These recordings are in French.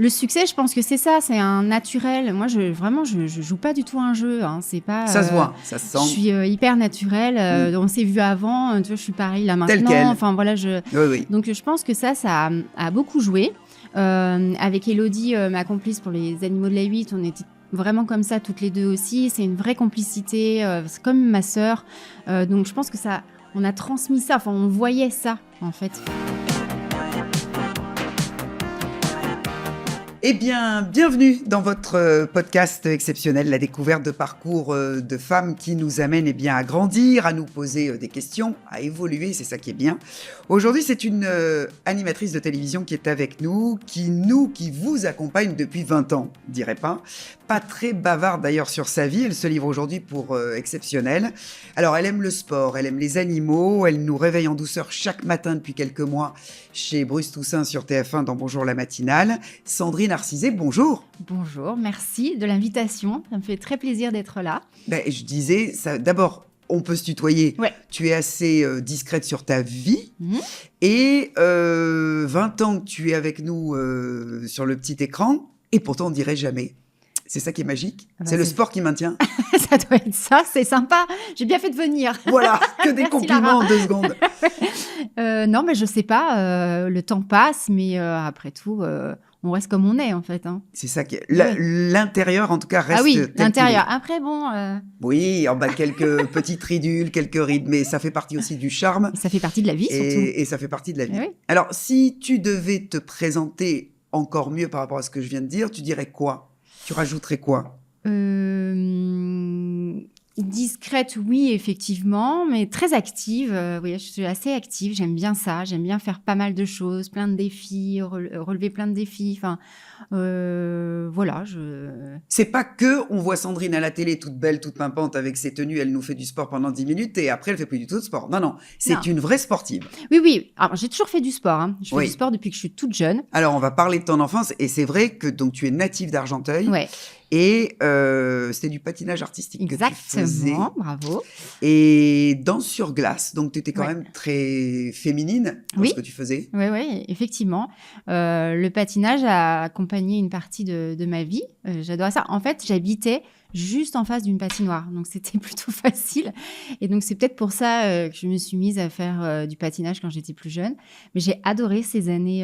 Le succès, je pense que c'est ça, c'est un naturel. Moi, je joue pas du tout un jeu. Hein. C'est pas. Ça se voit, ça se sent. Je suis hyper naturelle. On s'est vu avant. Tu vois, je suis pareil là maintenant. Tel quel. Enfin voilà, Oui. Donc je pense que ça a beaucoup joué. Avec Élodie, ma complice pour les animaux de la 8, on était vraiment comme ça toutes les deux aussi. C'est une vraie complicité. C'est comme ma sœur. Donc je pense que ça, on a transmis ça. Enfin, on voyait ça en fait. Eh bien, bienvenue dans votre podcast exceptionnel, la découverte de parcours de femmes qui nous amènent à grandir, à nous poser des questions, à évoluer, c'est ça qui est bien. Aujourd'hui, c'est une animatrice de télévision qui est avec nous, qui vous accompagne depuis 20 ans, je dirais pas. Pas très bavarde d'ailleurs sur sa vie, elle se livre aujourd'hui pour Exceptionnel. Alors, elle aime le sport, elle aime les animaux, elle nous réveille en douceur chaque matin depuis quelques mois chez Bruce Toussaint sur TF1 dans Bonjour la matinale. Sandrine Arcisé, bonjour. Bonjour, merci de l'invitation. Ça me fait très plaisir d'être là. Je disais, d'abord, on peut se tutoyer. Ouais. Tu es assez discrète sur ta vie. Et 20 ans que tu es avec nous sur le petit écran. Et pourtant, on ne dirait jamais. C'est ça qui est magique. C'est le sport qui maintient. Ça doit être ça, c'est sympa. J'ai bien fait de venir. Voilà, que des Merci, compliments Lara. en 2 secondes. Non, mais je sais pas. Le temps passe, mais après tout, on reste comme on est en fait. Hein. C'est ça qui est. L'intérieur, en tout cas, reste. Ah oui, tel l'intérieur. qu'il est. Après, bon. Oui, en bas quelques petites ridules, quelques rides, mais ça fait partie aussi du charme. Ça fait partie de la vie, surtout. Et ça fait partie de la vie. Eh oui. Alors, si tu devais te présenter encore mieux par rapport à ce que je viens de dire, tu dirais quoi ? Tu rajouterais quoi ? Discrète, oui, effectivement, mais très active. Oui, je suis assez active, j'aime bien ça. J'aime bien faire pas mal de choses, plein de défis, relever plein de défis. Enfin, voilà. C'est pas que on voit Sandrine à la télé toute belle, toute pimpante avec ses tenues, elle nous fait du sport pendant 10 minutes et après elle fait plus du tout de sport. Non, c'est une vraie sportive. Oui. Alors, j'ai toujours fait du sport. Hein. Je fais Oui. du sport depuis que je suis toute jeune. Alors, on va parler de ton enfance et c'est vrai que donc tu es native d'Argenteuil. Ouais. Et c'était du patinage artistique que tu faisais. Exactement, bravo. Et danse sur glace, donc tu étais quand Ouais. même très féminine dans Oui. ce que tu faisais. Oui, effectivement. Le patinage a accompagné une partie de ma vie. J'adorais ça. En fait, j'habitais juste en face d'une patinoire, donc c'était plutôt facile. Et donc, c'est peut-être pour ça que je me suis mise à faire du patinage quand j'étais plus jeune. Mais j'ai adoré ces années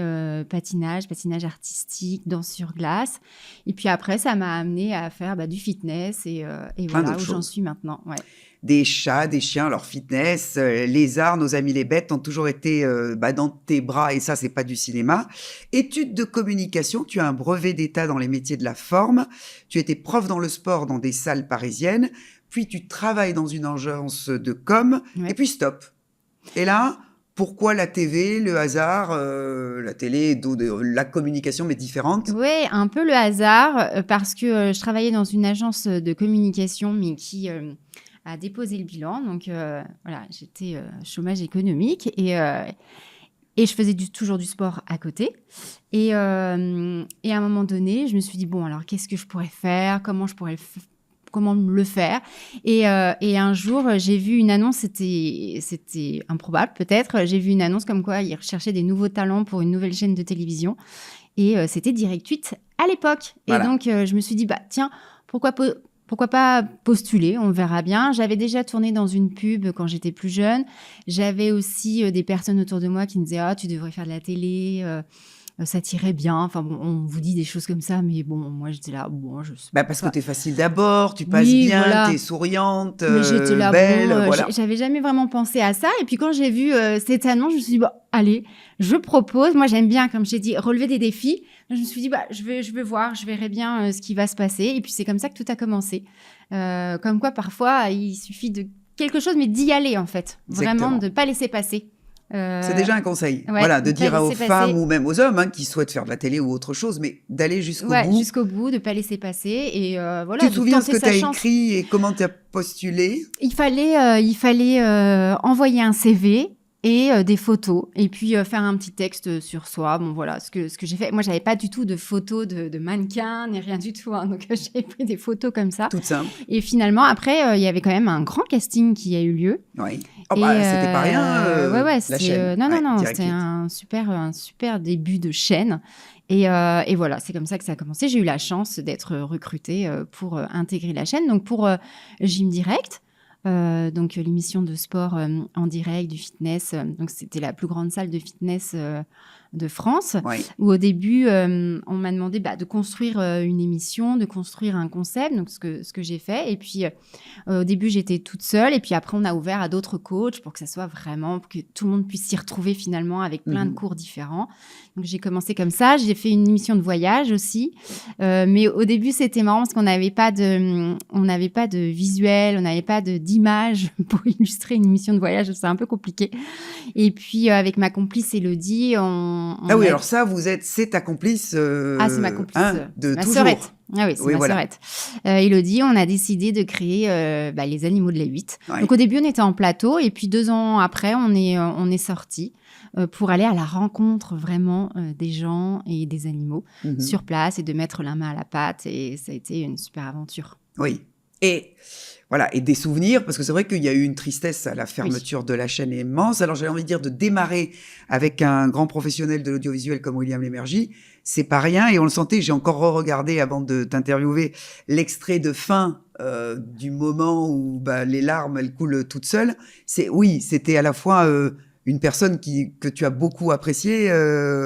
patinage artistique, danse sur glace. Et puis après, ça m'a amenée à faire du fitness et voilà où j'en suis maintenant. Ouais. Des chats, des chiens, leur fitness, les arts, nos amis les bêtes ont toujours été dans tes bras et ça, c'est pas du cinéma. Études de communication, tu as un brevet d'état dans les métiers de la forme, tu étais prof dans le sport dans des salles parisiennes, puis tu travailles dans une agence de com, Ouais. et puis stop. Et là, pourquoi la TV, le hasard, la télé, la communication, mais différente ? Oui, un peu le hasard, parce que je travaillais dans une agence de communication, mais qui a déposé le bilan. Donc, voilà, j'étais chômage économique et je faisais toujours du sport à côté. Et à un moment donné, je me suis dit, bon, alors, qu'est-ce que je pourrais faire ? Comment je pourrais comment le faire. Et un jour, j'ai vu une annonce, c'était improbable peut-être, j'ai vu une annonce comme quoi ils recherchaient des nouveaux talents pour une nouvelle chaîne de télévision. Et c'était Direct 8 à l'époque. Voilà. Et donc, je me suis dit, tiens, pourquoi pas postuler, on verra bien. J'avais déjà tourné dans une pub quand j'étais plus jeune. J'avais aussi des personnes autour de moi qui me disaient « Ah, tu devrais faire de la télé, ça t'irait bien. » Enfin, bon, on vous dit des choses comme ça, mais bon, moi, j'étais là, bon, je sais parce que t'es facile d'abord, tu passes bien, voilà. T'es souriante, mais j'étais là, belle, bon, voilà. J'avais jamais vraiment pensé à ça. Et puis, quand j'ai vu cette annonce, je me suis dit, allez, je propose. Moi, j'aime bien, comme j'ai dit, relever des défis. Je me suis dit, je vais voir, je verrai bien ce qui va se passer. Et puis, c'est comme ça que tout a commencé. Comme quoi, parfois, il suffit de quelque chose, mais d'y aller, en fait. Exactement. Vraiment, de ne pas laisser passer. C'est déjà un conseil, ouais, voilà, de dire aux femmes passer. Ou même aux hommes qui souhaitent faire de la télé ou autre chose, mais d'aller jusqu'au bout. Jusqu'au bout, de ne pas laisser passer. Et voilà, tu te souviens ce que tu as écrit et comment tu as postulé ? Il fallait envoyer un CV et des photos, et puis faire un petit texte sur soi. Bon, voilà, ce que j'ai fait. Moi, je n'avais pas du tout de photos de mannequins, ni rien du tout. Hein, donc, j'ai pris des photos comme ça. Tout simple. Et finalement, après, il y avait quand même un grand casting qui a eu lieu. Oui. Oh bah, c'était pas rien, ouais, la c'était, chaîne. non, non, Ouais, non, Direct c'était 8. un super début de chaîne et voilà, c'est comme ça que ça a commencé. J'ai eu la chance d'être recrutée, pour, intégrer la chaîne, donc pour, Gym Direct, donc l'émission de sport, en direct, du fitness, donc c'était la plus grande salle de fitness, de France, Oui. où au début, on m'a demandé, bah, de construire, une émission, de construire un concept, donc ce que j'ai fait et puis, au début, j'étais toute seule et puis après, on a ouvert à d'autres coachs pour que ça soit vraiment pour que tout le monde puisse s'y retrouver finalement avec plein de Mhm. cours différents. Donc j'ai commencé comme ça. J'ai fait une émission de voyage aussi, mais au début, c'était marrant parce on n'avait pas de visuel, on n'avait pas d'image pour illustrer une émission de voyage. C'est un peu compliqué. Et puis, avec ma complice Élodie, Ah on oui, a alors ça, c'est ta complice, ah, c'est ma complice, hein, c'est de ma sœurette. toujours. Ah oui, c'est Oui, ma voilà. sœurette. Élodie, on a décidé de créer, bah, les animaux de la 8. Ouais. Donc au début, on était en plateau et puis 2 ans après, on est sortis, pour aller à la rencontre vraiment, des gens et des animaux Mhm. sur place et de mettre la main à la pâte et ça a été une super aventure. Oui. Et voilà, et des souvenirs, parce que c'est vrai qu'il y a eu une tristesse à la Oui. fermeture de la chaîne immense. Alors j'avais envie de dire de démarrer avec un grand professionnel de l'audiovisuel comme William Lémergie, c'est pas rien, et on le sentait. J'ai encore re-regardé avant de t'interviewer l'extrait de fin du moment où bah, les larmes elles coulent toutes seules. Oui, c'était à la fois une personne que tu as beaucoup appréciée,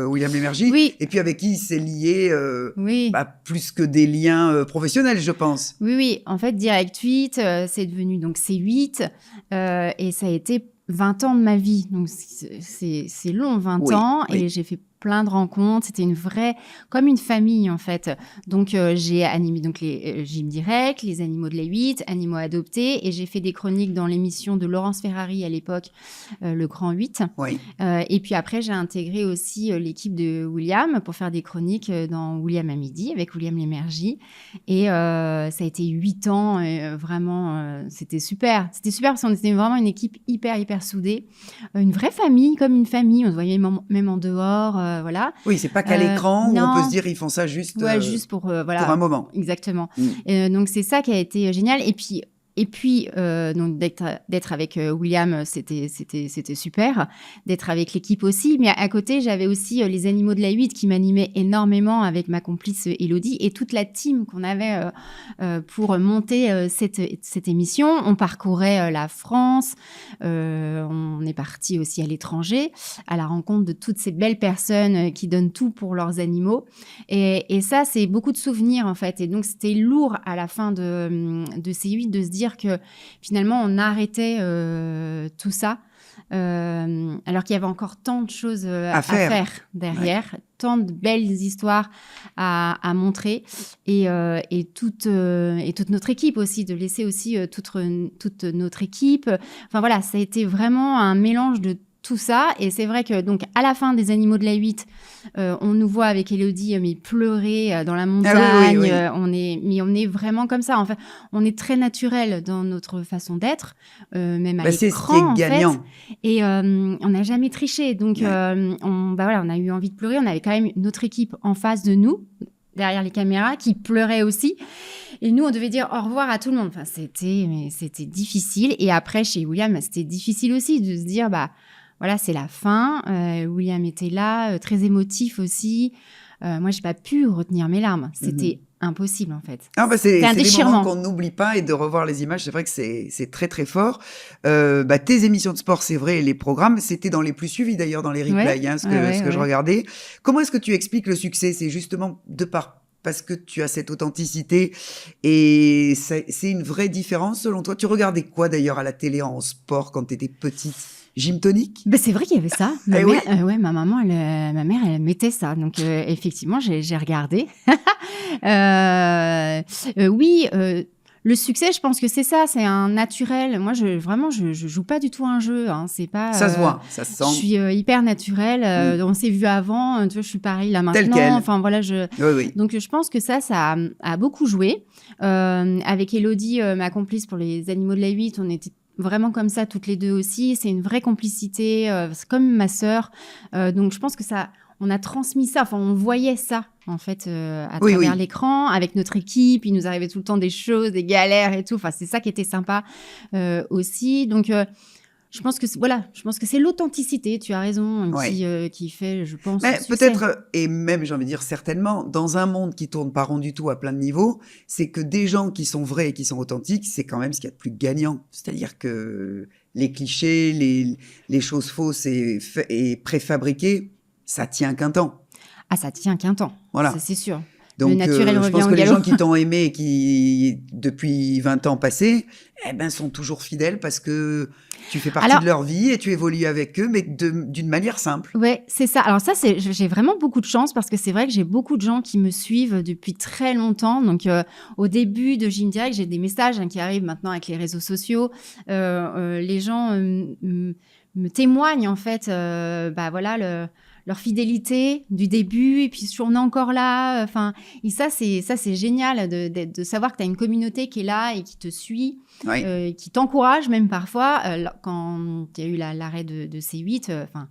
William Lémergie, Oui, et puis avec qui il s'est lié oui. bah, plus que des liens professionnels, je pense. Oui, oui. En fait, Direct 8, c'est devenu donc C8, et ça a été 20 ans de ma vie. Donc c'est long, 20 Oui, ans oui. et j'ai fait plein de rencontres. C'était comme une famille, en fait. Donc, j'ai animé donc les Gym Direct, les animaux de la 8, animaux adoptés et j'ai fait des chroniques dans l'émission de Laurence Ferrari à l'époque, Le Grand 8. Oui. Et puis après, j'ai intégré aussi l'équipe de William pour faire des chroniques dans William à midi avec William Lémergie. Et ça a été 8 ans et vraiment, c'était super. C'était super parce qu'on était vraiment une équipe hyper, hyper soudée. Une vraie famille, comme une famille. On se voyait même en dehors, voilà. Oui, c'est pas qu'à l'écran où on peut se Non, dire ils font ça juste ouais, juste pour, pour un voilà, moment. exactement. Mm. Donc c'est ça qui a été génial. Et puis, donc d'être avec William, c'était super. D'être avec l'équipe aussi. Mais à côté, j'avais aussi les animaux de la 8 qui m'animaient énormément avec ma complice Élodie et toute la team qu'on avait pour monter cette émission. On parcourait la France. On est parti aussi à l'étranger à la rencontre de toutes ces belles personnes qui donnent tout pour leurs animaux. Et ça, c'est beaucoup de souvenirs, en fait. Et donc, c'était lourd à la fin de C8 de se dire que finalement, on arrêtait tout ça, alors qu'il y avait encore tant de choses À faire. derrière, tant de belles histoires à montrer et toute notre équipe aussi, de laisser aussi toute notre équipe. Enfin voilà, ça a été vraiment un mélange de tout ça. Et c'est vrai que donc à la fin des Animaux de la 8, on nous voit avec Élodie mais pleurer dans la montagne. Ah oui, oui, oui. On est vraiment comme ça. En fait, on est très naturel dans notre façon d'être, même à Bah, c'est ce qui est l'écran en fait. gagnant. Et on n'a jamais triché. Donc Ouais. on a eu envie de pleurer. On avait quand même notre équipe en face de nous, derrière les caméras, qui pleurait aussi. Et nous, on devait dire au revoir à tout le monde. Enfin, c'était difficile. Et après, chez William, c'était difficile aussi de se dire, bah voilà, c'est la fin. William était là, très émotif aussi. Moi, j'ai pas pu retenir mes larmes. C'était impossible, en fait. Ah bah C'était un c'est des moments déchirement. qu'on n'oublie pas, et de revoir les images, c'est vrai que c'est très très fort. Bah, tes émissions de sport, c'est vrai, les programmes, c'était dans les plus suivis d'ailleurs dans les replays, hein, ce que je Ouais. regardais. Comment est-ce que tu expliques le succès? C'est justement parce que tu as cette authenticité, et c'est une vraie différence selon toi. Tu regardais quoi d'ailleurs à la télé en sport quand tu étais petite? Gym tonique? Ben, c'est vrai qu'il y avait ça. Ma Eh mère, oui. ouais, ma mère, elle mettait ça. Donc, effectivement, j'ai regardé. Oui, le succès, je pense que c'est ça, c'est un naturel. Moi, je joue pas du tout un jeu, hein. C'est pas, Ça se voit, ça se je sent. suis hyper naturelle. On s'est vu avant, tu vois, je suis pareil là Tel maintenant. quel. Enfin, voilà, Oui, oui. donc, je pense que ça a beaucoup joué. Avec Élodie, ma complice pour les Animaux de la 8, on était vraiment comme ça toutes les deux aussi. C'est une vraie complicité, c'est comme ma sœur. Donc, je pense que on a transmis ça. Enfin, on voyait ça, en fait, à Oui, travers oui. l'écran, avec notre équipe. Il nous arrivait tout le temps des choses, des galères et tout. Enfin, c'est ça qui était sympa aussi. Donc, Je pense que c'est l'authenticité, tu as raison, Ouais. qui fait, je pense, Mais le succès. peut-être, et même j'ai envie de dire certainement, dans un monde qui tourne pas rond du tout à plein de niveaux, c'est que des gens qui sont vrais et qui sont authentiques, c'est quand même ce qu'il y a de plus gagnant. C'est-à-dire que les clichés, les choses fausses et préfabriquées, ça tient qu'un temps. Ah, ça tient qu'un temps, ça Voilà. c'est sûr. Le Donc, naturel je revient pense au que les galop. gens qui t'ont aimé et qui, depuis 20 ans passés, eh ben, sont toujours fidèles parce que tu fais partie Alors, de leur vie et tu évolues avec eux, mais d'une manière simple. ouais, c'est ça. Alors ça, j'ai vraiment beaucoup de chance parce que c'est vrai que j'ai beaucoup de gens qui me suivent depuis très longtemps. Donc, au début de Gym Direct, j'ai des messages qui arrivent maintenant avec les réseaux sociaux. Les gens me témoignent en fait, voilà, leur fidélité du début et puis on est encore là. Enfin, et ça c'est génial de savoir que tu as une communauté qui est là et qui te suit, Oui. qui t'encourage même parfois. Quand il y a eu l'arrêt de C8, enfin,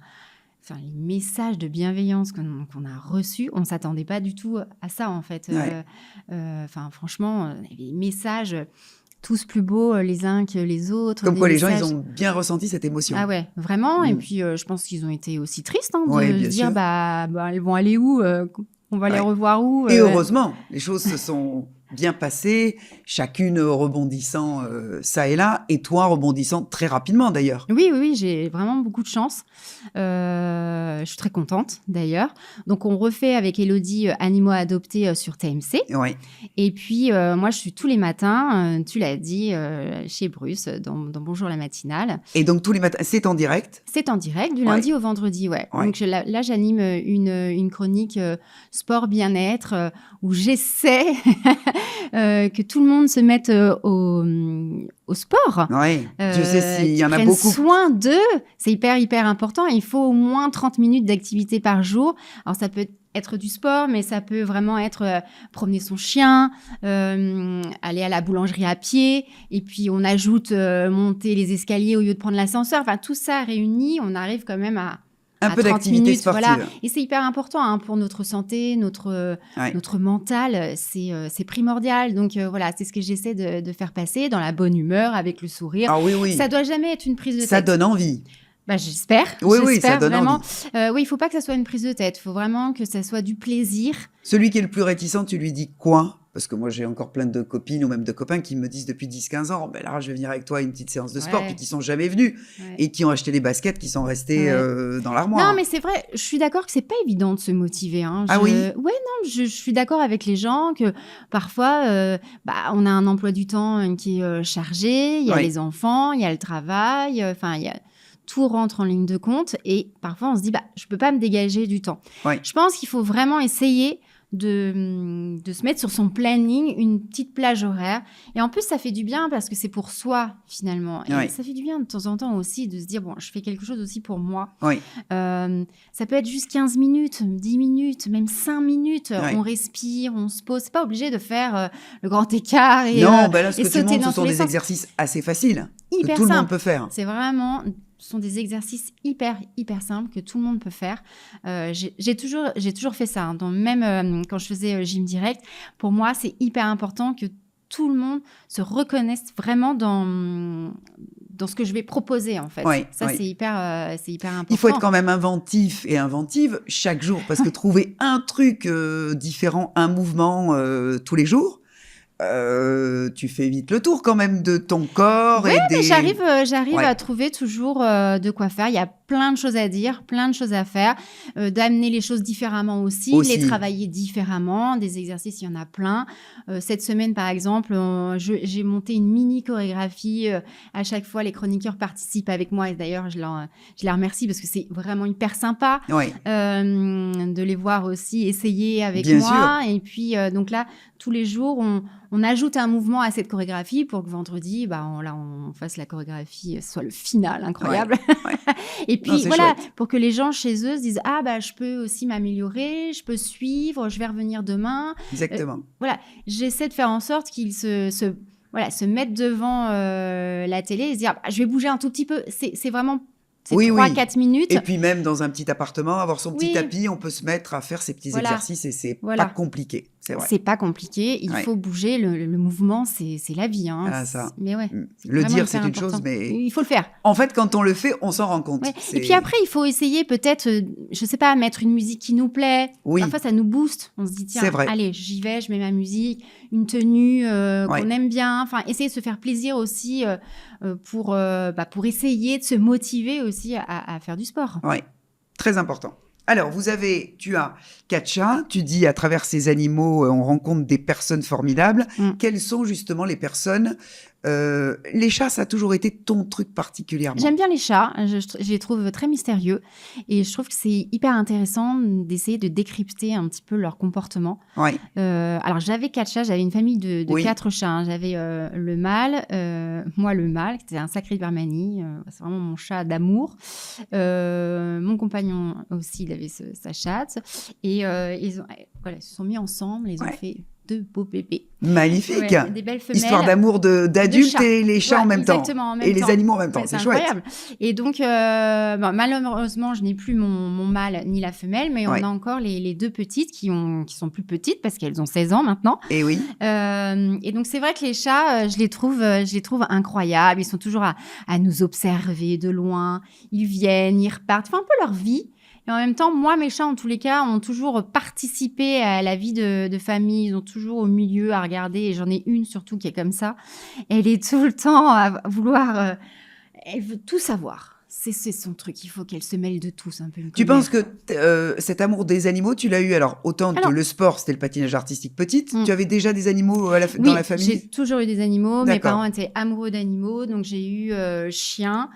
les messages de bienveillance qu'on a reçus, on ne s'attendait pas du tout à ça, en fait. Ouais. Franchement, il y avait des messages tous plus beaux les uns que les autres. Comme des quoi les gens, ils messages- ont bien ressenti cette émotion. Ah ouais, vraiment. Et Mm. puis, je pense qu'ils ont été aussi tristes de Ouais, se bien dire, sûr. elles vont aller où on va les Ouais. revoir où Et heureusement, les choses se sont bien passées, chacune rebondissant ça et là, et toi rebondissant très rapidement d'ailleurs. Oui, j'ai vraiment beaucoup de chance. Je suis très contente, d'ailleurs. Donc, on refait avec Élodie Animaux adoptés sur TMC. Ouais. Et puis, moi, je suis tous les matins, tu l'as dit, chez Bruce, dans Bonjour la matinale. Et donc tous les matins, c'est en direct. C'est en direct, du Ouais. lundi au vendredi, ouais. Ouais. Donc là, j'anime une chronique sport bien-être où j'essaie que tout le monde se mette au sport. Ouais. Je sais s'il y Qu'ils en a prennent beaucoup. soin d'eux. C'est hyper important. Il faut au moins 30 minutes d'activité par jour. Alors, ça peut être du sport, mais ça peut vraiment être promener son chien, aller à la boulangerie à pied, et puis on ajoute monter les escaliers au lieu de prendre l'ascenseur. Enfin, tout ça réuni, on arrive quand même à Un peu 30 d'activité minutes, sportive. voilà. Et c'est hyper important pour notre santé, notre mental, c'est primordial. Donc voilà, c'est ce que j'essaie de faire passer dans la bonne humeur, avec le sourire. Ah oui. Ça doit jamais être une prise de tête. Ça donne envie. J'espère. Oui, ça donne vraiment. envie. Oui, il faut pas que ça soit une prise de tête. Il faut vraiment que ça soit du plaisir. Celui qui est le plus réticent, tu lui dis quoi? Parce que moi, j'ai encore plein de copines ou même de copains qui me disent depuis 10-15 ans, ben là, je vais venir avec toi à une petite séance de sport, puis qui sont jamais venus et qui ont acheté les baskets qui sont restées dans l'armoire. Non, mais c'est vrai, je suis d'accord que c'est pas évident de se motiver. Ah oui? Ouais, non, je suis d'accord avec les gens que parfois, on a un emploi du temps qui est chargé, il y a les enfants, il y a le travail, tout rentre en ligne de compte et parfois on se dit, je peux pas me dégager du temps. Ouais. Je pense qu'il faut vraiment essayer de se mettre sur son planning une petite plage horaire. Et en plus, ça fait du bien parce que c'est pour soi, finalement. Et ça fait du bien de temps en temps aussi de se dire, je fais quelque chose aussi pour moi. Oui. Ça peut être juste 15 minutes, 10 minutes, même 5 minutes. On respire, on se pose. C'est pas obligé de faire le grand écart et non, là, ce que tu sauter montres, dans ce sont tous les des sens. exercices assez faciles Hyper que tout le monde simple. peut faire. C'est vraiment... Ce sont des exercices hyper simples que tout le monde peut faire. J'ai toujours fait ça. Même quand je faisais Gym Direct, pour moi, c'est hyper important que tout le monde se reconnaisse vraiment dans ce que je vais proposer, en fait. C'est hyper important. Il faut être quand même inventif et inventive chaque jour, parce que trouver un truc différent, un mouvement tous les jours, tu fais vite le tour quand même de ton corps. Oui, mais j'arrive à trouver toujours de quoi faire. Il y a plein de choses à dire, plein de choses à faire, d'amener les choses différemment aussi, les travailler différemment. Des exercices, il y en a plein. Cette semaine, par exemple, j'ai monté une mini chorégraphie. À chaque fois, les chroniqueurs participent avec moi. Et d'ailleurs, je les remercie parce que c'est vraiment hyper sympa de les voir aussi essayer avec moi. Et puis, donc là, tous les jours, on ajoute un mouvement à cette chorégraphie pour que vendredi, on fasse la chorégraphie, soit le final incroyable. Et puis voilà, chouette. Pour que les gens chez eux se disent, je peux aussi m'améliorer, je peux suivre, je vais revenir demain. Exactement. Voilà, j'essaie de faire en sorte qu'ils se mettent devant la télé et se dire, je vais bouger un tout petit peu. C'est vraiment... C'est 3-4 minutes. Et puis même dans un petit appartement, avoir son petit tapis, on peut se mettre à faire ces petits exercices et c'est pas compliqué. c'est vrai. C'est pas compliqué, il Ouais. faut bouger, le mouvement, c'est la vie. Hein. Ah, ça. Mais ouais, c'est Le vraiment dire, hyper c'est une chose, important. mais Il faut le faire. en fait, quand on le fait, on s'en rend compte. Ouais. Et C'est- puis après, il faut essayer peut-être, je sais pas, mettre une musique qui nous plaît. Oui. Parfois, ça nous booste. On se dit, tiens, C'est vrai. allez, j'y vais, je mets ma musique, une tenue Ouais. qu'on aime bien. Enfin, essayer de se faire plaisir aussi pour essayer de se motiver aussi à faire du sport. Oui, très important. Alors, tu as 4 chats, tu dis à travers ces animaux, on rencontre des personnes formidables. Quelles sont justement les personnes les chats, ça a toujours été ton truc particulièrement. J'aime bien les chats, je les trouve très mystérieux et je trouve que c'est hyper intéressant d'essayer de décrypter un petit peu leur comportement. Ouais. Alors, j'avais 4 chats, j'avais une famille de Oui. 4 chats. Hein. J'avais le mâle, moi le mâle, c'était un sacré Birmanie, c'est vraiment mon chat d'amour. Mon compagnon aussi, il avait sa chatte. Et ils se sont mis ensemble, ils ont fait 2 beaux bébés. Magnifique. Ouais, des belles femelles. Histoire d'amour d'adultes et les chats en même temps. Exactement, en même et temps. les animaux en même temps, Ouais, c'est chouette. Incroyable. Et donc, malheureusement, je n'ai plus mon mâle ni la femelle, mais on a encore les 2 petites qui sont plus petites parce qu'elles ont 16 ans maintenant. Et oui. Et donc, c'est vrai que les chats, je les trouve incroyables. Ils sont toujours à nous observer de loin. Ils viennent, ils repartent, font un peu leur vie. Et en même temps, moi, mes chats, en tous les cas, ont toujours participé à la vie de famille. Ils ont toujours au milieu à regarder. Et j'en ai une surtout qui est comme ça. Elle est tout le temps à vouloir... elle veut tout savoir. C'est son truc. Il faut qu'elle se mêle de tout. C'est un peu une Tu commère. penses que cet amour des animaux, tu l'as eu alors autant le sport, c'était le patinage artistique petite. Tu avais déjà des animaux dans la famille? J'ai toujours eu des animaux. Mes D'accord. parents étaient amoureux d'animaux. Donc, j'ai eu chien,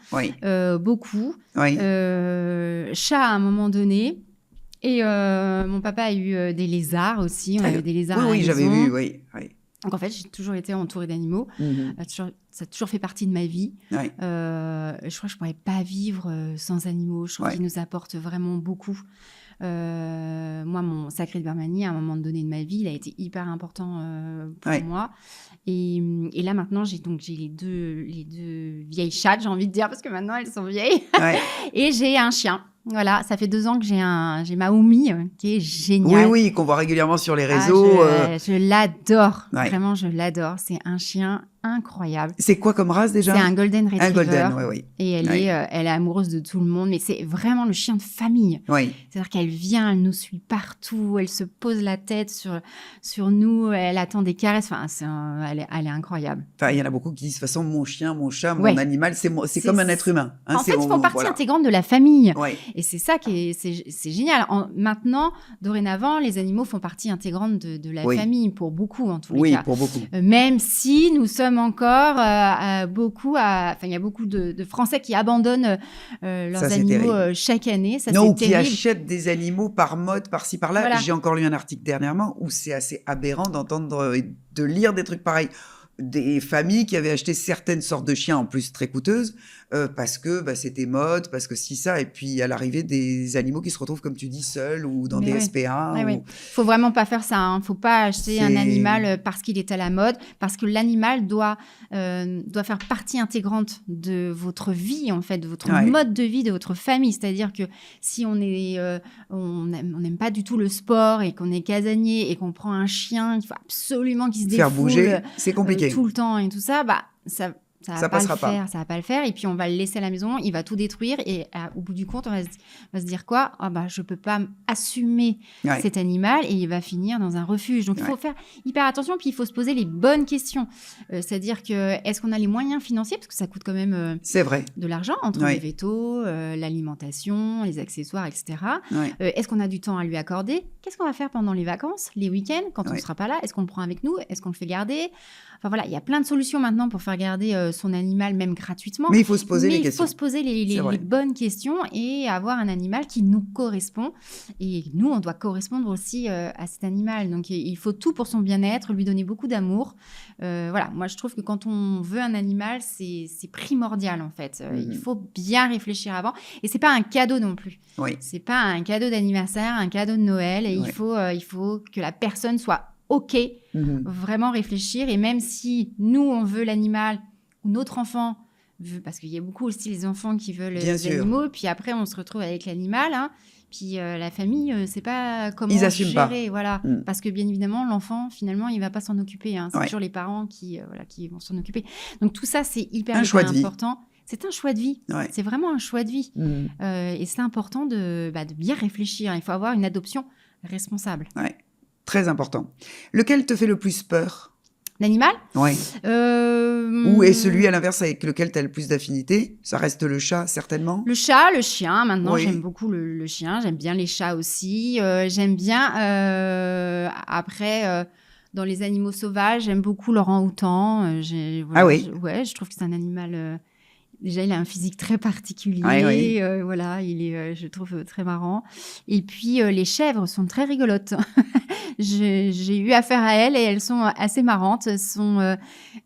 beaucoup. Oui. Chat à un moment donné. Et mon papa a eu des lézards aussi. On avait des lézards à la Oui, j'avais maison. vu, oui. Donc, en fait, j'ai toujours été entourée d'animaux. Ça a toujours fait partie de ma vie. Ouais. Je crois que je ne pourrais pas vivre sans animaux. Je trouve qu'ils nous apportent vraiment beaucoup. Moi, mon sacré de Birmanie, à un moment donné de ma vie, il a été hyper important pour moi. Et là, maintenant, j'ai les deux vieilles chattes, j'ai envie de dire, parce que maintenant, elles sont vieilles. Et j'ai un chien. Voilà, ça fait 2 ans que j'ai ma Oumi, qui est géniale. Oui, qu'on voit régulièrement sur les réseaux. Je l'adore. Ouais. Vraiment, je l'adore. C'est un chien incroyable. C'est quoi comme race déjà? C'est un Golden Retriever. Un Golden, oui. Et elle est amoureuse de tout le monde, mais c'est vraiment le chien de famille. Oui. C'est-à-dire qu'elle vient, elle nous suit partout, elle se pose la tête sur nous, elle attend des caresses. Enfin, elle est incroyable. Enfin, il y en a beaucoup qui disent, de toute façon, mon chien, mon chat, mon animal, c'est comme un être humain. Hein, en fait, ils font partie intégrante de la famille. Ouais. Et c'est ça c'est génial. Maintenant, dorénavant, les animaux font partie intégrante de la famille, pour beaucoup en tous les cas. Oui, pour beaucoup. Même si nous sommes encore beaucoup il y a beaucoup de Français qui abandonnent leurs animaux chaque année. Ça, non, ou c'est qui terrible. achètent des animaux par mode, par-ci, par-là. Voilà. J'ai encore lu un article dernièrement où c'est assez aberrant d'entendre et de lire des trucs pareils. Des familles qui avaient acheté certaines sortes de chiens, en plus très coûteuses, parce que c'était mode, parce que ça, et puis à l'arrivée des animaux qui se retrouvent, comme tu dis, seuls ou dans des SPA. Faut vraiment pas faire ça. Hein. Faut pas acheter un animal parce qu'il est à la mode, parce que l'animal doit faire partie intégrante de votre vie, en fait, de votre mode de vie, de votre famille. C'est-à-dire que si on n'aime pas du tout le sport et qu'on est casanier et qu'on prend un chien, il faut absolument qu'il se défoule. Faire bouger, c'est compliqué. Tout le temps et tout ça, ça va passera pas. Ça va pas le faire. Et puis, on va le laisser à la maison, il va tout détruire. Et au bout du compte, on va se dire quoi? Je peux pas assumer cet animal et il va finir dans un refuge. Donc, il faut faire hyper attention. Puis, il faut se poser les bonnes questions. C'est-à-dire que, est-ce qu'on a les moyens financiers? Parce que ça coûte quand même c'est vrai. de l'argent entre les vétos, l'alimentation, les accessoires, etc. Est-ce qu'on a du temps à lui accorder? Qu'est-ce qu'on va faire pendant les vacances, les week-ends, quand on ne sera pas là? Est-ce qu'on le prend avec nous? Est-ce qu'on le fait garder? Enfin, voilà, il y a plein de solutions maintenant pour faire garder son animal, même gratuitement. Mais il faut se poser les questions. Il faut se poser les bonnes questions et avoir un animal qui nous correspond. Et nous, on doit correspondre aussi à cet animal. Donc, il faut tout pour son bien-être, lui donner beaucoup d'amour. Voilà, moi, je trouve que quand on veut un animal, c'est primordial, en fait. Il faut bien réfléchir avant. Et c'est pas un cadeau non plus. C'est pas un cadeau d'anniversaire, un cadeau de Noël. Et il faut que la personne soit OK, vraiment réfléchir. Et même si nous, on veut l'animal ou notre enfant parce qu'il y a beaucoup aussi les enfants qui veulent Bien des sûr. animaux, puis après on se retrouve avec l'animal, hein, puis la famille ne sait pas comment Ils assument pas. gérer, voilà. Parce que bien évidemment, l'enfant, finalement, il ne va pas s'en occuper, hein. C'est Ouais. toujours les parents qui vont s'en occuper. Donc tout ça, c'est hyper, Un choix de vie. important. C'est un choix de vie. Ouais. C'est vraiment un choix de vie. Et c'est important de bien réfléchir. Il faut avoir une adoption responsable. Ouais. Très important. Lequel te fait le plus peur? L'animal? Ouais. Ou est celui à l'inverse avec lequel tu as le plus d'affinité? Ça reste le chat, certainement? Le chat, le chien. Maintenant, Oui. j'aime beaucoup le chien. J'aime bien les chats aussi. J'aime bien, après, dans les animaux sauvages, j'aime beaucoup l'orang-outan. Ah oui? Je trouve que c'est un animal... déjà, il a un physique très particulier. Oui. Voilà, il est, je trouve, très marrant. Et puis, les chèvres sont très rigolotes. J'ai eu affaire à elles et elles sont assez marrantes. Ce sont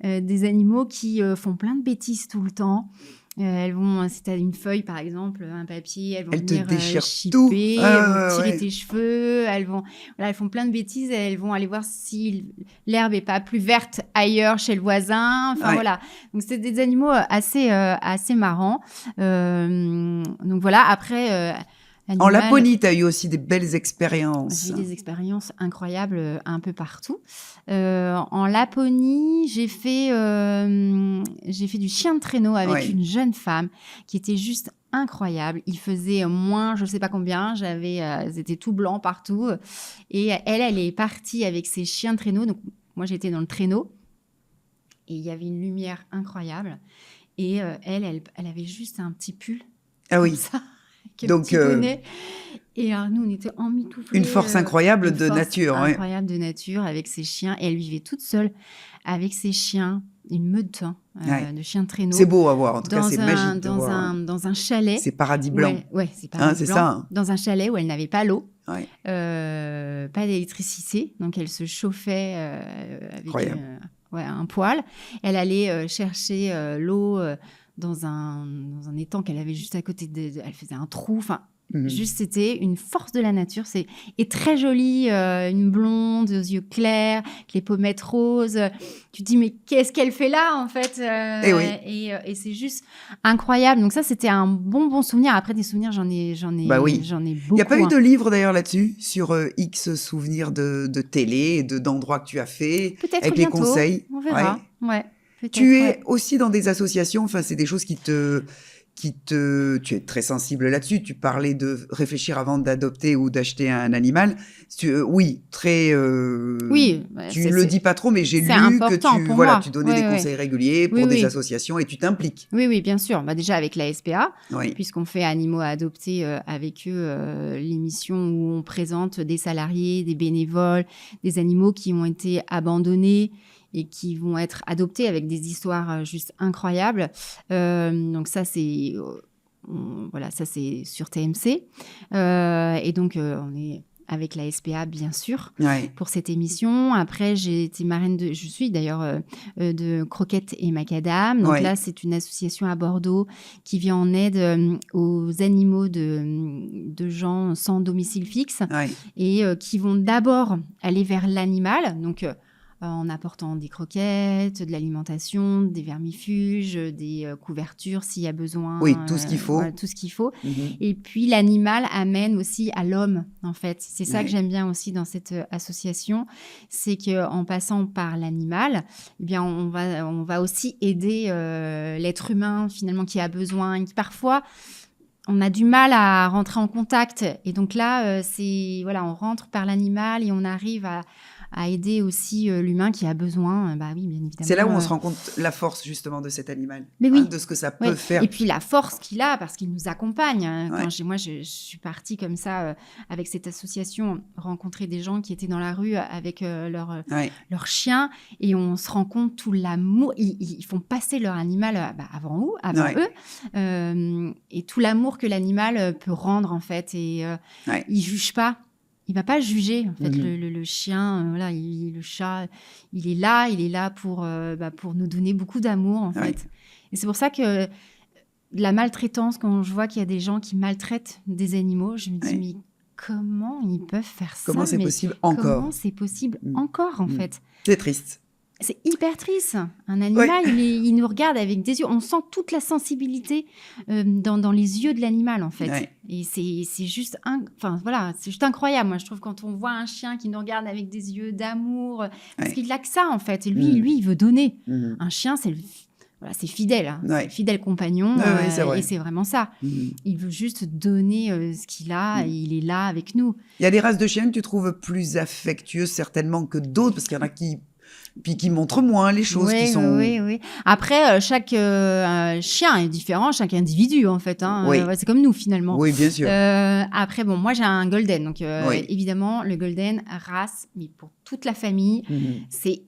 des animaux qui font plein de bêtises tout le temps. Elles vont, si tu as une feuille, par exemple, un papier, elles vont Elles te venir déchirent chipper, tout. elles vont tirer tes cheveux, elles font plein de bêtises et elles vont aller voir si l'herbe n'est pas plus verte ailleurs chez le voisin. Enfin, voilà. Donc, c'est des animaux assez marrants. Donc, voilà. Après... En Laponie, tu as eu aussi des belles expériences. J'ai eu des expériences incroyables un peu partout. En Laponie, j'ai fait du chien de traîneau avec une jeune femme qui était juste incroyable. Il faisait moins, je ne sais pas combien, c'était tout blanc partout. Et elle est partie avec ses chiens de traîneau. Donc, moi, j'étais dans le traîneau et il y avait une lumière incroyable. Et elle avait juste un petit pull. Ah oui. Comme ça. Donc, et alors, nous, on était emmitouflés. Une force incroyable de nature. Incroyable de nature avec ses chiens. Et elle vivait toute seule avec ses chiens, une meute de chiens de traîneau. C'est beau à voir, en tout cas, c'est magique de voir. Dans un chalet. C'est paradis blanc. Ouais, c'est paradis blanc. Ça, hein. Dans un chalet où elle n'avait pas l'eau, pas d'électricité. Donc, elle se chauffait avec un poêle. Elle allait chercher l'eau dans un étang qu'elle avait juste à côté elle faisait un trou, enfin juste c'était une force de la nature, et très jolie, une blonde aux yeux clairs, avec les pommettes roses. Tu te dis mais qu'est-ce qu'elle fait là en fait, et c'est juste incroyable. Donc ça c'était un bon souvenir. Après des souvenirs j'en ai beaucoup. Il n'y a pas eu de livre d'ailleurs là-dessus sur X souvenirs de télé et d'endroits que tu as fait, peut-être avec bientôt, les conseils? On verra. Ouais. Tu es aussi dans des associations, enfin, c'est des choses tu es très sensible là-dessus. Tu parlais de réfléchir avant d'adopter ou d'acheter un animal. Oui, très. Tu le dis pas trop, mais j'ai lu que tu donnais des conseils réguliers pour des associations et tu t'impliques. Oui, bien sûr. Déjà avec la SPA, puisqu'on fait Animaux à adopter avec eux, l'émission où on présente des salariés, des bénévoles, des animaux qui ont été abandonnés et qui vont être adoptés avec des histoires juste incroyables. Donc ça, c'est sur TMC. Et donc, on est avec la SPA, bien sûr, pour cette émission. Après, je suis d'ailleurs de Croquettes et Macadam. Donc là, c'est une association à Bordeaux qui vient en aide aux animaux de gens sans domicile fixe et qui vont d'abord aller vers l'animal. Donc, en apportant des croquettes, de l'alimentation, des vermifuges, des couvertures s'il y a besoin. Oui, tout ce qu'il faut. Tout ce qu'il faut. Et puis, l'animal amène aussi à l'homme, en fait. C'est ça que j'aime bien aussi dans cette association, c'est qu'en passant par l'animal, eh bien, on va aussi aider l'être humain, finalement, qui a besoin, et qui parfois... On a du mal à rentrer en contact. Et donc là, on rentre par l'animal et on arrive à aider aussi l'humain qui a besoin. Oui, bien évidemment. C'est là où on se rend compte la force, justement, de cet animal. Mais oui. De ce que ça peut faire. Et puis la force qu'il a, parce qu'il nous accompagne. Moi, je suis partie comme ça, avec cette association, rencontrer des gens qui étaient dans la rue avec leur chien. Et on se rend compte tout l'amour. Ils font passer leur animal avant eux. Et tout l'amour que l'animal peut rendre, en fait. Et il ne juge pas. Il va pas juger, en fait, le chien, le chat, il est là pour nous donner beaucoup d'amour, en fait. Et c'est pour ça que la maltraitance, quand je vois qu'il y a des gens qui maltraitent des animaux, je me dis, mais comment ils peuvent faire ça? Comment c'est possible encore? Comment c'est possible encore, en fait? C'est triste. C'est hyper triste. Un animal, il nous regarde avec des yeux. On sent toute la sensibilité dans les yeux de l'animal, en fait. Ouais. Et c'est juste, enfin voilà, c'est juste incroyable. Moi, je trouve quand on voit un chien qui nous regarde avec des yeux d'amour, parce Ouais. qu'il n'a que ça, en fait. Et lui, il veut donner. Mhm. Un chien, voilà, c'est fidèle. Hein. Ouais. C'est fidèle compagnon. Ouais, c'est vrai. Et c'est vraiment ça. Mhm. Il veut juste donner ce qu'il a. Et il est là avec nous. Il y a des races de chiens que tu trouves plus affectueuses certainement que d'autres, parce qu'il y en a qui montrent moins les choses, qui sont... Oui. Après, chaque chien est différent, chaque individu, en fait. Hein. Oui. C'est comme nous, finalement. Oui, bien sûr. Après, bon, moi, j'ai un golden. Donc, Oui. évidemment, le golden, race, mais pour toute la famille, Mhm. c'est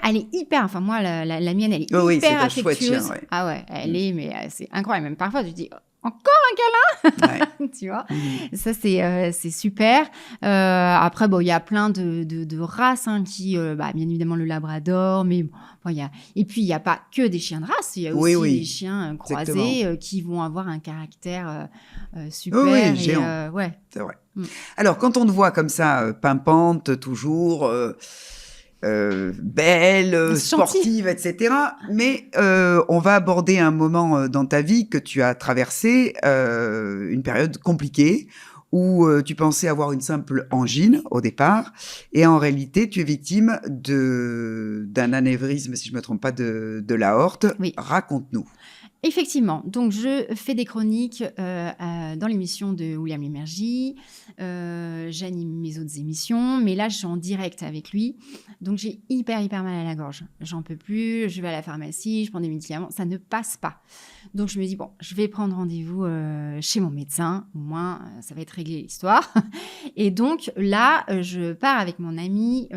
elle est hyper... Enfin, moi, la mienne, elle est Oui, hyper c'est un chouette affectueuse. chien, ouais. Ah ouais, elle est, mais c'est incroyable. Même parfois, je dis, encore Ouais. tu vois. Mhm. Ça, c'est super. Après, bon, il y a plein de races qui, bien évidemment, le labrador, mais bon, et puis, il n'y a pas que des chiens de race, il y a Oui, aussi oui. des chiens croisés qui vont avoir un caractère super. Oui, et, géant. ouais. C'est vrai. Mm. Alors, quand on te voit comme ça, pimpante, toujours... belle, C'est gentil. sportive, etc. Mais on va aborder un moment dans ta vie que tu as traversé, une période compliquée, où tu pensais avoir une simple angine au départ, et en réalité, tu es victime d'un anévrisme, si je ne me trompe pas, de l'aorte. Oui. Raconte-nous. Effectivement. Donc, je fais des chroniques dans l'émission de William Lémergie. J'anime mes autres émissions. Mais là, je suis en direct avec lui. Donc, j'ai hyper mal à la gorge. J'en peux plus. Je vais à la pharmacie. Je prends des médicaments. Ça ne passe pas. Donc, je me dis, bon, je vais prendre rendez-vous chez mon médecin. Au moins, ça va être réglé l'histoire. Et donc, là, je pars avec mon ami...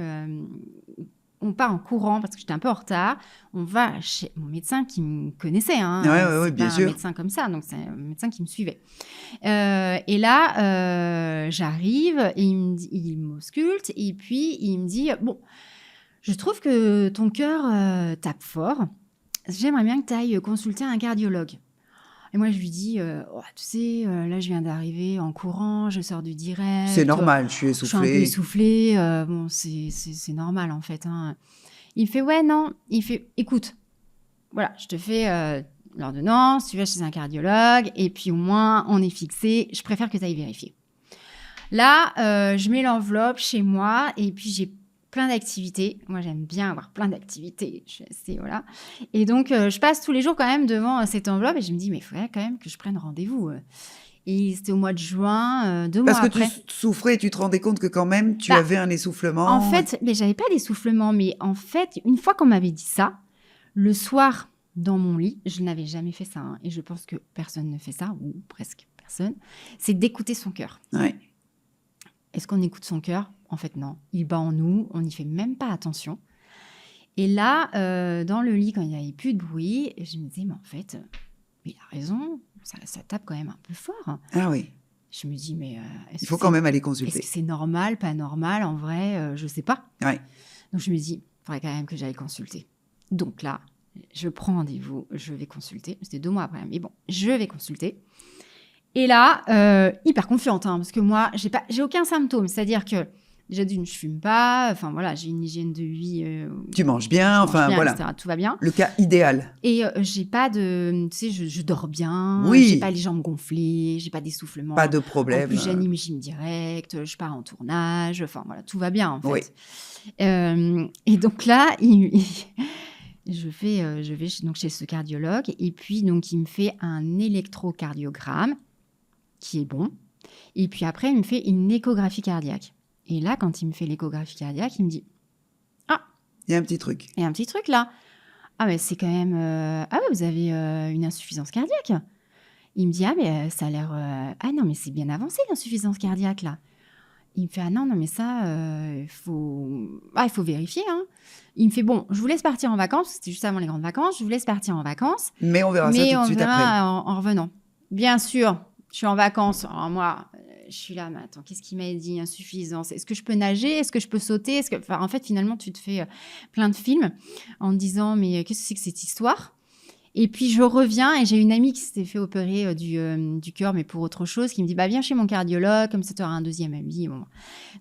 on part en courant parce que j'étais un peu en retard. On va chez mon médecin qui me connaissait. Hein. Ouais, C'est bien pas sûr. un médecin comme ça, donc c'est un médecin qui me suivait. Et là, j'arrive, et il m'ausculte et puis il me dit « Bon, je trouve que ton cœur tape fort. J'aimerais bien que tu ailles consulter un cardiologue. » Et moi, je lui dis, oh, tu sais, là, je viens d'arriver en courant, je sors du direct. C'est normal, je suis Je suis un peu essoufflée. essoufflée. Bon, c'est normal, en fait. Hein. Il fait, ouais, non. Il fait, écoute, voilà, je te fais l'ordonnance, tu vas chez un cardiologue, et puis au moins, on est fixé. Je préfère que tu ailles vérifier. Là, je mets l'enveloppe chez moi, et puis j'ai plein d'activités. Moi, j'aime bien avoir plein d'activités. Je suis assez, voilà. Et donc, je passe tous les jours quand même devant cette enveloppe et je me dis, mais il faudrait quand même que je prenne rendez-vous. Et c'était au mois de juin, 2 mois Parce que après. tu souffrais et tu te rendais compte que quand même, tu avais un essoufflement. En fait, mais j'avais pas d'essoufflement. Mais en fait, une fois qu'on m'avait dit ça, le soir, dans mon lit, je n'avais jamais fait ça. Hein, et je pense que personne ne fait ça, ou presque personne. C'est d'écouter son cœur. Ouais. Est-ce qu'on écoute son cœur ? En fait, non. Il bat en nous, on n'y fait même pas attention. Et là, dans le lit, quand il n'y avait plus de bruit, je me disais, mais en fait, il a raison, ça tape quand même un peu fort. Ah oui. Je me dis, mais il faut quand même aller est-ce consulter. que c'est normal, pas normal ? En vrai, je ne sais pas. Ouais. Donc, je me dis, il faudrait quand même que j'aille consulter. Donc là, je prends rendez-vous, je vais consulter. C'était 2 mois après, mais bon, je vais consulter. Et là, hyper confiante, hein, parce que moi, j'ai aucun symptôme. C'est-à-dire que, déjà d'une, je fume pas. Enfin, voilà, j'ai une hygiène de vie. Tu manges bien, voilà. Etc., tout va bien. Le cas idéal. Et j'ai pas de... Tu sais, je dors bien. Oui. J'ai pas les jambes gonflées. J'ai pas d'essoufflement. Pas de problème. En plus, j'anime gym direct. Je pars en tournage. Enfin, voilà, tout va bien, en fait. Oui. Et donc là, je vais donc chez ce cardiologue. Et puis, donc, il me fait un électrocardiogramme qui est bon. Et puis après, il me fait une échographie cardiaque. Et là, quand il me fait l'échographie cardiaque, il me dit « Ah, il y a un petit truc. Il y a un petit truc là. Ah, mais c'est quand même... Ah ouais, vous avez une insuffisance cardiaque. » Il me dit « Ah, mais ça a l'air... Ah non, mais c'est bien avancé l'insuffisance cardiaque là. » Il me fait « Ah non, mais ça, il faut vérifier. Hein. » Il me fait « Bon, je vous laisse partir en vacances. » C'était juste avant les grandes vacances. « Je vous laisse partir en vacances. Mais on verra ça tout de suite après. En revenant. » Bien sûr, je suis en vacances. Alors moi... Je suis là, mais attends, qu'est-ce qu'il m'a dit ? Insuffisance. Est-ce que je peux nager ? Est-ce que je peux sauter ? En fait, finalement, tu te fais plein de films en te disant, mais qu'est-ce que c'est que cette histoire ? Et puis, je reviens et j'ai une amie qui s'était fait opérer du cœur, mais pour autre chose, qui me dit, bah, viens chez mon cardiologue, comme ça, tu auras un deuxième avis. Bon.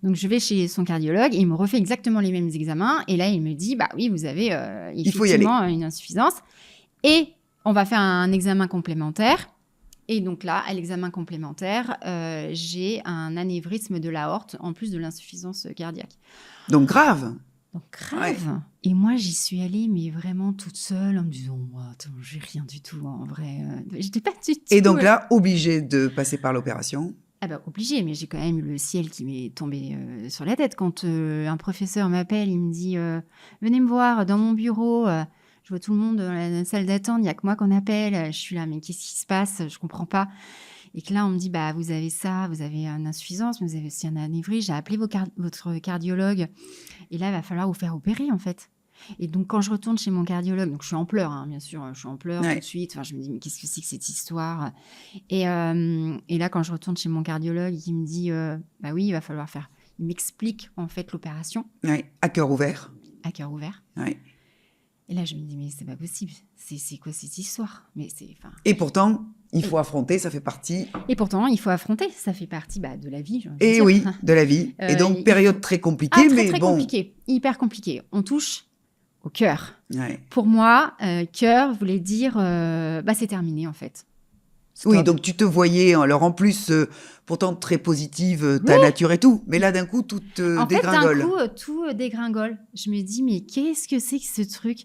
Donc, je vais chez son cardiologue et il me refait exactement les mêmes examens. Et là, il me dit, bah oui, vous avez Il faut y aller. effectivement une insuffisance. Et on va faire un examen complémentaire. Et donc là, à l'examen complémentaire, j'ai un anévrisme de l'aorte en plus de l'insuffisance cardiaque. Donc grave. Donc grave. Et moi, j'y suis allée, mais vraiment toute seule, en me disant, attends, j'ai rien du tout en vrai. J'étais pas du tout. Et donc là, obligée de passer par l'opération. Ah bah obligée, mais j'ai quand même eu le ciel qui m'est tombé sur la tête quand un professeur m'appelle, il me dit, venez me voir dans mon bureau. Je vois tout le monde dans la salle d'attente, il n'y a que moi qu'on appelle. Je suis là, mais qu'est-ce qui se passe? Je comprends pas. Et que là, on me dit, bah, vous avez ça, vous avez une insuffisance, mais vous avez aussi un anévrisme. J'ai appelé votre cardiologue. Et là, il va falloir vous faire opérer, en fait. Et donc, quand je retourne chez mon cardiologue, donc je suis en pleurs, hein, bien sûr, je suis en pleurs tout de suite. Enfin, je me dis, mais qu'est-ce que c'est que cette histoire? Et là, quand je retourne chez mon cardiologue, il me dit, bah oui, il va falloir faire. Il m'explique, en fait, l'opération. Oui, à cœur ouvert. À cœur ouvert. Oui. Et là, je me dis, mais c'est pas possible. C'est quoi cette histoire? Mais Et pourtant, il faut affronter, ça fait partie. Et pourtant, il faut affronter, ça fait partie de la vie. Et oui, de la vie. Et donc, période très compliquée, mais très bon. compliquée, hyper compliquée. On touche au cœur. Ouais. Pour moi, cœur voulait dire, c'est terminé en fait. Stop. Oui, donc tu te voyais, alors en plus, pourtant très positive, ta nature et tout, mais là d'un coup, tout dégringole. En fait, d'un coup, tout dégringole. Je me dis, mais qu'est-ce que c'est que ce truc?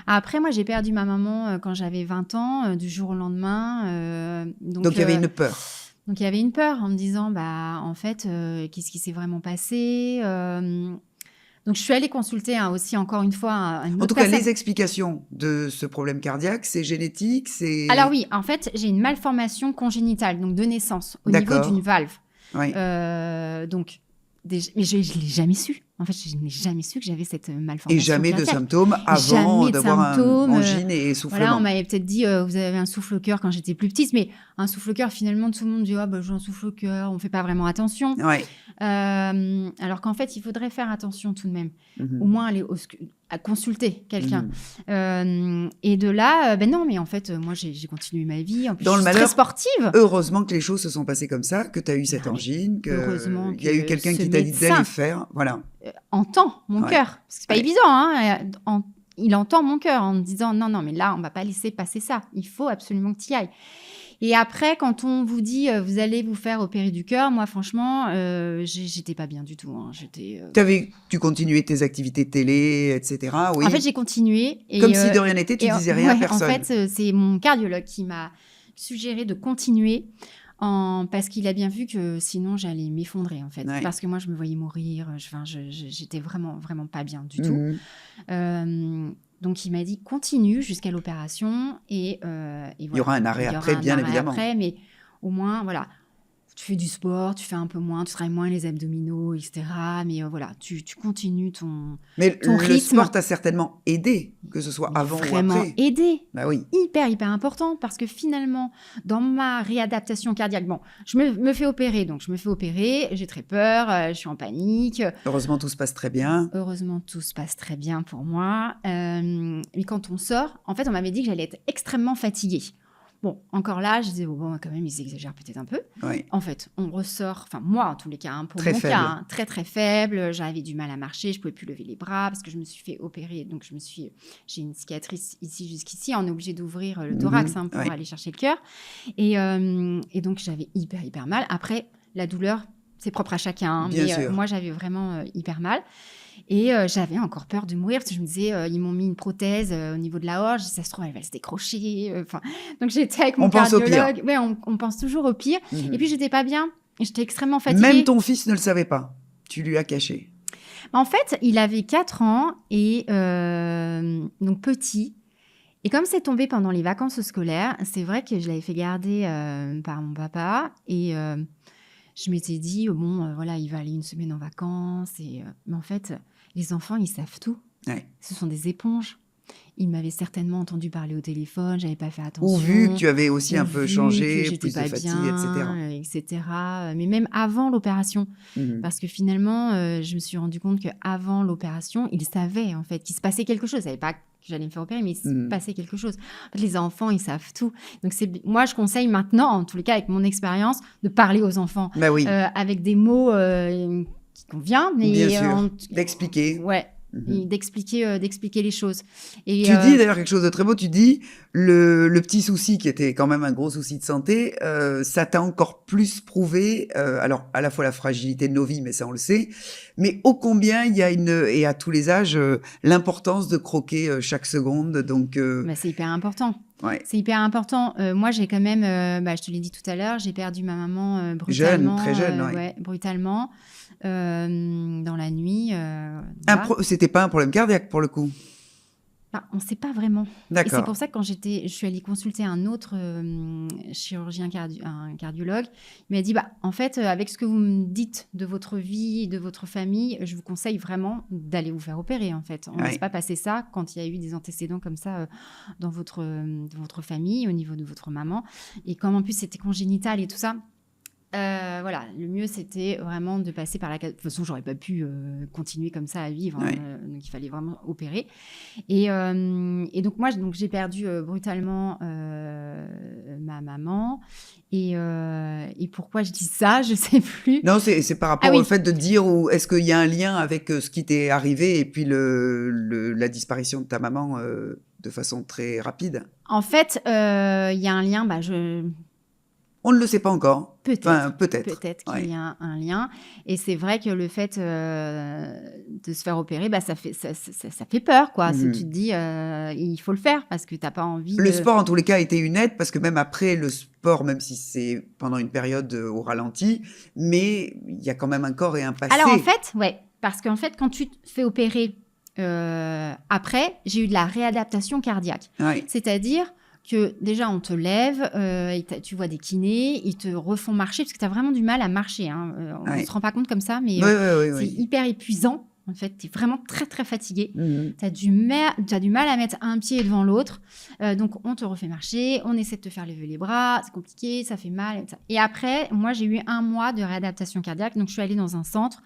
Après, moi, j'ai perdu ma maman quand j'avais 20 ans, du jour au lendemain. Donc il y avait une peur. Donc il y avait une peur en me disant, en fait, qu'est-ce qui s'est vraiment passé? Donc, je suis allée consulter aussi, encore une fois, une autre personne. Les explications de ce problème cardiaque, c'est génétique, c'est... Alors oui, en fait, j'ai une malformation congénitale, donc de naissance, au niveau d'une valve. Oui. Mais je ne l'ai jamais su. En fait, je n'ai jamais su que j'avais cette malformation. Et jamais cardiaque. De symptômes avant d'avoir un angine et essoufflement. Voilà, on m'avait peut-être dit, vous avez un souffle au cœur quand j'étais plus petite, mais un souffle au cœur, finalement, tout le monde dit, j'ai un souffle au cœur, on ne fait pas vraiment attention. Ouais. Alors qu'en fait, il faudrait faire attention tout de même. Au moins aller à consulter quelqu'un. Et de là, non, mais en fait, moi, j'ai continué ma vie. En plus, dans je le suis malheur, très sportive. Heureusement que les choses se sont passées comme ça, que tu as eu cette angine, qu'il y a eu quelqu'un qui t'a dit d'aller faire. Voilà. Entend mon cœur. Parce que c'est pas évident. Hein, il entend mon cœur en me disant non, mais là, on va pas laisser passer ça. Il faut absolument que tu y ailles. Et après, quand on vous dit vous allez vous faire opérer du cœur, moi, franchement, j'étais pas bien du tout. Hein. Tu continuais tes activités télé, etc. Oui. En fait, j'ai continué. Et, comme si de rien n'était, tu disais rien à personne. En fait, c'est mon cardiologue qui m'a suggéré de continuer. Parce qu'il a bien vu que sinon j'allais m'effondrer en fait, parce que moi je me voyais mourir, j'étais vraiment vraiment pas bien du tout. Donc il m'a dit continue jusqu'à l'opération et voilà. Il y aura un arrêt après, bien évidemment. Après, mais au moins voilà, tu fais du sport, tu fais un peu moins, tu travailles moins les abdominaux, etc. Mais voilà, tu continues ton rythme. Le sport t'a certainement aidé, que ce soit avant ou après. Vraiment aidé. Bah oui. Hyper important, parce que finalement, dans ma réadaptation cardiaque, je me fais opérer, j'ai très peur, je suis en panique. Heureusement, tout se passe très bien. Heureusement, tout se passe très bien pour moi. Mais quand on sort, en fait, on m'avait dit que j'allais être extrêmement fatiguée. Bon, encore là, je disais, quand même, ils exagèrent peut-être un peu. Oui. En fait, on ressort, enfin, moi, en tous les cas, pour très mon faible. cas, très, très faible. J'avais du mal à marcher, je ne pouvais plus lever les bras parce que je me suis fait opérer. Donc, j'ai une cicatrice ici jusqu'ici. On est obligé d'ouvrir le thorax pour aller chercher le cœur. Et donc, j'avais hyper mal. Après, la douleur, c'est propre à chacun. Bien sûr. Moi, j'avais vraiment hyper mal. Et j'avais encore peur de mourir parce que je me disais, ils m'ont mis une prothèse au niveau de la gorge, ça se trouve, elle va se décrocher. Donc j'étais avec mon cardiologue. Ouais, on pense toujours au pire. Et puis j'étais pas bien, j'étais extrêmement fatiguée. Même ton fils ne le savait pas, tu lui as caché. En fait, il avait 4 ans et donc petit. Et comme c'est tombé pendant les vacances scolaires, c'est vrai que je l'avais fait garder par mon papa et je m'étais dit, voilà, il va aller une semaine en vacances. Mais en fait, les enfants, ils savent tout. Ouais. Ce sont des éponges. Il m'avait certainement entendu parler au téléphone, j'avais pas fait attention. Ou vu que tu avais aussi Ou un peu vu changé, que j'étais plus de pas fatigue, bien, etc. etc. Mais même avant l'opération, Mhm. parce que finalement, je me suis rendu compte qu'avant l'opération, il savait en fait qu'il se passait quelque chose. Il savait pas que j'allais me faire opérer, mais il se Mhm. passait quelque chose. En fait, les enfants, ils savent tout. Donc moi, je conseille maintenant, en tous les cas avec mon expérience, de parler aux enfants Bah oui, avec des mots qui conviennent, bien mais sûr. D'expliquer. ouais, Mhm. et d'expliquer les choses. Et Tu dis d'ailleurs quelque chose de très beau, tu dis le petit souci qui était quand même un gros souci de santé, ça t'a encore plus prouvé, alors à la fois la fragilité de nos vies, mais ça on le sait, mais ô combien il y a et à tous les âges, l'importance de croquer chaque seconde, donc bah, c'est hyper important. ouais. C'est hyper important. Moi, j'ai quand même, je te l'ai dit tout à l'heure, j'ai perdu ma maman Jeune, brutalement, très jeune, ouais. ouais, brutalement, dans la nuit. Voilà. C'était pas un problème cardiaque pour le coup? Enfin, on ne sait pas vraiment. Et c'est D'accord. pour ça que quand je suis allée consulter un autre chirurgien, un cardiologue, il m'a dit, en fait, avec ce que vous me dites de votre vie et de votre famille, je vous conseille vraiment d'aller vous faire opérer, en fait. On ne laisse Ouais. pas passer ça quand il y a eu des antécédents comme ça dans votre famille, au niveau de votre maman. Et comme en plus c'était congénital et tout ça, voilà, le mieux c'était vraiment de passer par la case. De toute façon, j'aurais pas pu continuer comme ça à vivre, hein, Ouais. donc il fallait vraiment opérer. Et donc moi, j'ai perdu brutalement ma maman. Et pourquoi je dis ça, je sais plus. Non, c'est par rapport Ah oui. au fait de dire ou est-ce qu'il y a un lien avec ce qui t'est arrivé et puis la disparition de ta maman de façon très rapide? En fait, il y a un lien. On ne le sait pas encore. Peut-être, Enfin, peut-être. peut-être qu'il Ouais. y a un lien. Et c'est vrai que le fait de se faire opérer, ça fait peur, quoi. Mhm. Tu te dis, il faut le faire parce que tu n'as pas envie Le de... sport, en tous les cas, a été une aide parce que même après le sport, même si c'est pendant une période au ralenti, mais il y a quand même un corps et un passé. Alors en fait, ouais, parce qu'en fait, quand tu te fais opérer après, j'ai eu de la réadaptation cardiaque. Ouais. C'est-à-dire que déjà, on te lève, tu vois des kinés, ils te refont marcher parce que tu as vraiment du mal à marcher. Hein. On ne Ouais. se rend pas compte comme ça, mais Ouais, c'est hyper épuisant. En fait, tu es vraiment très, très fatigué. Mhm. Tu as du mal à mettre un pied devant l'autre. Donc, on te refait marcher, on essaie de te faire lever les bras. C'est compliqué, ça fait mal. Et après, moi, j'ai eu 1 mois de réadaptation cardiaque. Donc, je suis allée dans un centre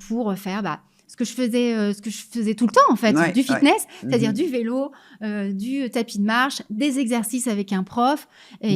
pour faire... ce que je faisais tout le temps, en fait, Ouais, du fitness, ouais. c'est-à dire Mhm. du vélo, du tapis de marche, des exercices avec un prof.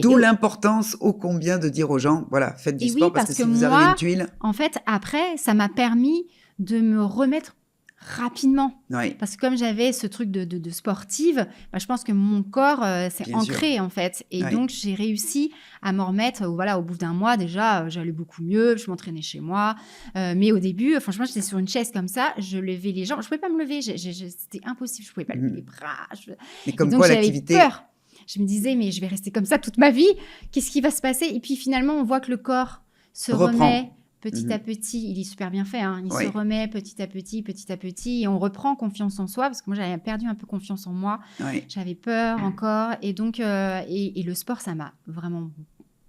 D'où l'importance ô combien de dire aux gens, voilà, faites du Et sport oui, parce que si que vous avez moi, une tuile... en fait, après, ça m'a permis de me remettre rapidement. Ouais, Parce que comme j'avais ce truc de sportive, je pense que mon corps s'est bien sûr. ancré, en fait. Et Ouais. donc, j'ai réussi à m'en remettre. Voilà, au bout d'1 mois, déjà, j'allais beaucoup mieux. Je m'entraînais chez moi. Mais au début, franchement, j'étais sur une chaise comme ça. Je levais les jambes. Je ne pouvais pas me lever. C'était impossible. Je ne pouvais pas lever les bras. Mais Et comme donc, quoi j'avais l'activité... peur. Je me disais, mais je vais rester comme ça toute ma vie. Qu'est-ce qui va se passer? Et puis, finalement, on voit que le corps se Reprend. remet petit à petit. Il est super bien fait. Hein. Il se remet petit à petit. Et on reprend confiance en soi. Parce que moi, j'avais perdu un peu confiance en moi. Ouais. J'avais peur encore. Et donc, et le sport, ça m'a vraiment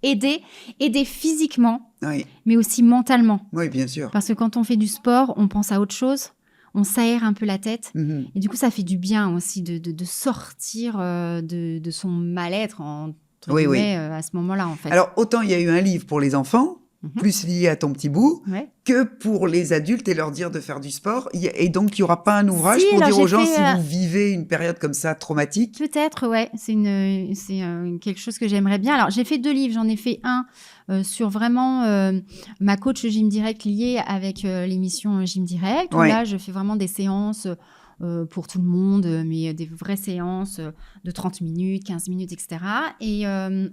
aidé physiquement, Ouais. mais aussi mentalement. Oui, bien sûr. Parce que quand on fait du sport, on pense à autre chose. On s'aère un peu la tête. Mhm. Et du coup, ça fait du bien aussi de sortir de son mal-être, entre guillemets, à ce moment-là, en fait. Alors, autant il y a eu un livre pour les enfants, plus lié à ton petit bout, que pour les adultes et leur dire de faire du sport. Et donc, il n'y aura pas un ouvrage pour dire aux gens si vous vivez une période comme ça traumatique? Peut-être, ouais. C'est quelque chose que j'aimerais bien. Alors, j'ai fait 2 livres. J'en ai fait un sur vraiment ma coach Gym Direct liée avec l'émission Gym Direct. Où là, je fais vraiment des séances pour tout le monde, mais des vraies séances de 30 minutes, 15 minutes, etc. Et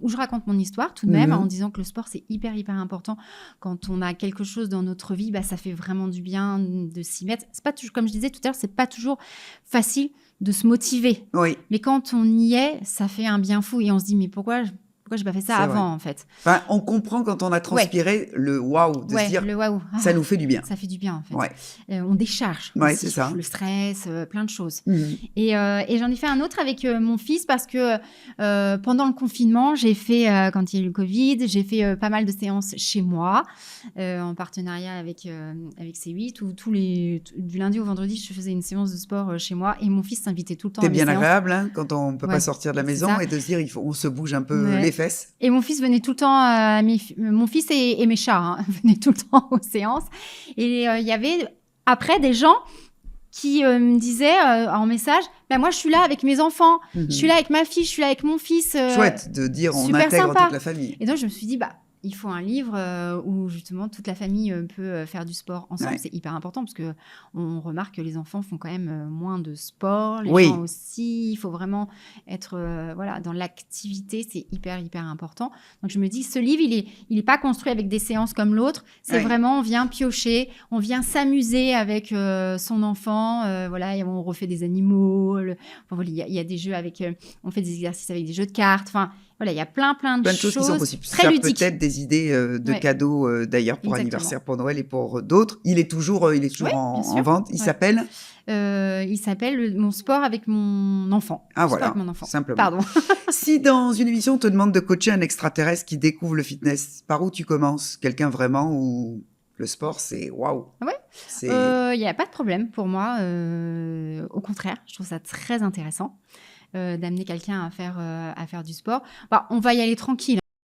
où je raconte mon histoire tout de même, en disant que le sport, c'est hyper, hyper important. Quand on a quelque chose dans notre vie, ça fait vraiment du bien de s'y mettre. C'est pas toujours, comme je disais tout à l'heure, c'est pas toujours facile de se motiver. Oui. Mais quand on y est, ça fait un bien fou. Et on se dit, mais pourquoi pourquoi j'ai pas fait ça C'est avant, vrai. en fait. Enfin, on comprend quand on a transpiré le waouh, de se dire, le waouh. ça nous fait du bien. Ça fait du bien, en fait. Ouais, On décharge ouais, aussi c'est ça. le stress, plein de choses. Mhm. Et j'en ai fait un autre avec mon fils parce que pendant le confinement, j'ai fait, quand il y a eu le Covid, j'ai fait pas mal de séances chez moi, en partenariat avec C8, où du lundi au vendredi, je faisais une séance de sport chez moi et mon fils s'invitait tout le temps à C'est mes bien séances. agréable hein, quand on ne peut pas Ouais, sortir de la c'est maison ça. et de se dire, on se bouge un peu Ouais. les fesses. Et mon fils venait tout le temps, mon fils et mes chats hein, venaient tout le temps aux séances. Et il y avait après des gens qui me disaient en message, moi je suis là avec mes enfants, je suis là avec ma fille, je suis là avec mon fils. Chouette de dire on super intègre sympa. toute la famille. Et donc je me suis dit, il faut un livre où justement toute la famille peut faire du sport ensemble. Ouais. C'est hyper important parce que on remarque que les enfants font quand même moins de sport, les Oui. gens aussi. Il faut vraiment être dans l'activité, c'est hyper important. Donc je me dis, ce livre, il est pas construit avec des séances comme l'autre. C'est Ouais. vraiment, on vient piocher, on vient s'amuser avec son enfant. Et on refait des animaux. Il y a des jeux avec, on fait des exercices avec des jeux de cartes. Enfin. Voilà, il y a plein de choses qui sont possibles. très ça ludiques. Peut-être des idées de cadeaux d'ailleurs pour Exactement. anniversaire, pour Noël et pour d'autres. Il est toujours en vente. Il s'appelle Mon sport avec mon enfant. Ah Sport voilà, avec mon enfant. simplement. Pardon. Si dans une émission on te demande de coacher un extraterrestre qui découvre le fitness, par où tu commences? Quelqu'un vraiment où le sport c'est waouh. Ouais. Il n'y a pas de problème pour moi. Au contraire, je trouve ça très intéressant. D'amener quelqu'un à faire du sport. On va y aller tranquille.